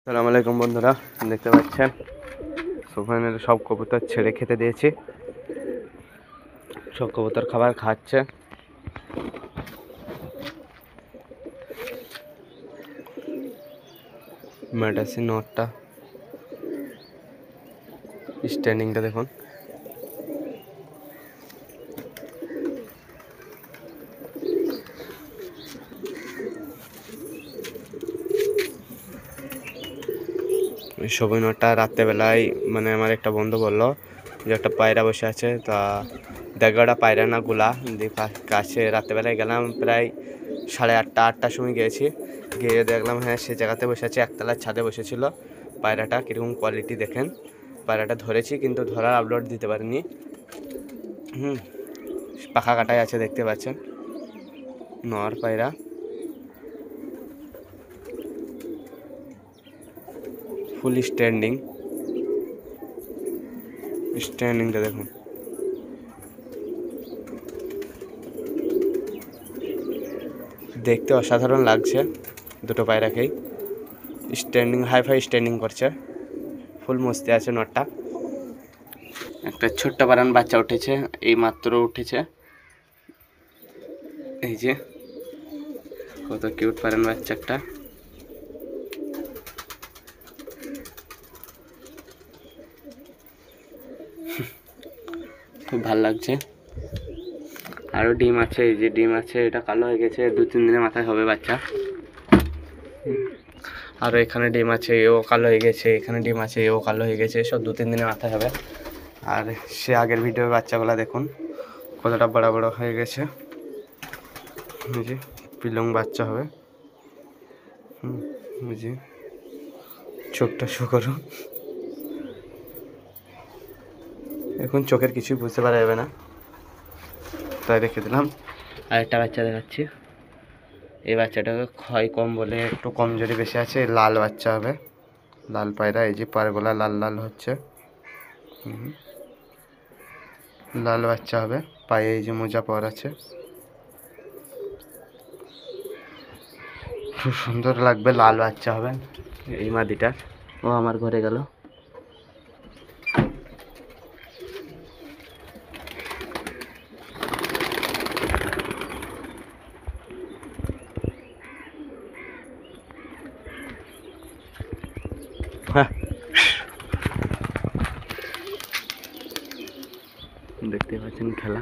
আসসালামু আলাইকুম বন্ধুরা, দেখতে পাচ্ছেন সোফানের সব কবুতর ছেড়ে খেতে দিয়েছি। সব কবুতর খাবার খাচ্ছে। ম্যাটাসি নটটা স্ট্যান্ডিংটা দেখুন। সবই নটটা রাত্রেবেলায় মানে আমার একটা বন্ধু বললো যে একটা পায়রা বসে আছে, তা দেখটা পায়রা না গুলা দিয়ে কাছে রাত্রেবেলায় গেলাম, প্রায় 8:30-8টার সময় গিয়েছি। গিয়ে দেখলাম হ্যাঁ সে জায়গাতে বসে আছে, একতলার ছাদে বসেছিল। পায়রাটা কীরকম কোয়ালিটি দেখেন। পায়রাটা ধরেছি কিন্তু ধরার আপলোড দিতে পারিনি। পাখা কাটাই আছে, দেখতে পাচ্ছেন নর পায়রা। ফুল স্ট্যান্ডিংটা দেখুন। দেখতে অসাধারণ লাগছে দুটো পায়রাকেই। হাইফাই স্ট্যান্ডিং করছে, ফুল মস্তি আছে নটটা। একটা ছোট্ট পারান বাচ্চা উঠেছে, এই মাত্র উঠেছে। এই যে কত কিউট পারান বাচ্চা একটা। খুব ভালো লাগছে। আরও ডিম আছে, এই যে ডিম আছে, এটা কালো হয়ে গেছে, 2-3 দিনের মাথায় হবে বাচ্চা। আর এখানে ডিম আছে, এও কালো হয়ে গেছে। এখানে ডিম আছে, এও কালো হয়ে গেছে। সব 2-3 দিনের মাথায় হবে। আর সে আগের ভিডিওর বাচ্চাগুলো দেখুন কতটা বড় বড় হয়ে গেছে। এই যে পিলং বাচ্চা হবে। এই যে চোখটা শো করুন। এখন চোখের কিছুই বুঝতে পারা যাবে না, তাই রেখে দিলাম। আরেকটা বাচ্চা দেখাচ্ছি। এই বাচ্চাটাকে ক্ষয় কম বলে একটু কমজোরি বেশি আছে। লাল বাচ্চা হবে, লাল পায়রা। এই যে পায়রাগুলা লাল লাল হচ্ছে, লাল বাচ্চা হবে। পায়ে এই যে মোজা পর আছে, খুব সুন্দর লাগবে। লাল বাচ্চা হবে এই মাদিটা। ও আমার ঘরে গেল। হ্যাঁ, দেখতে পাচ্ছেন খেলা।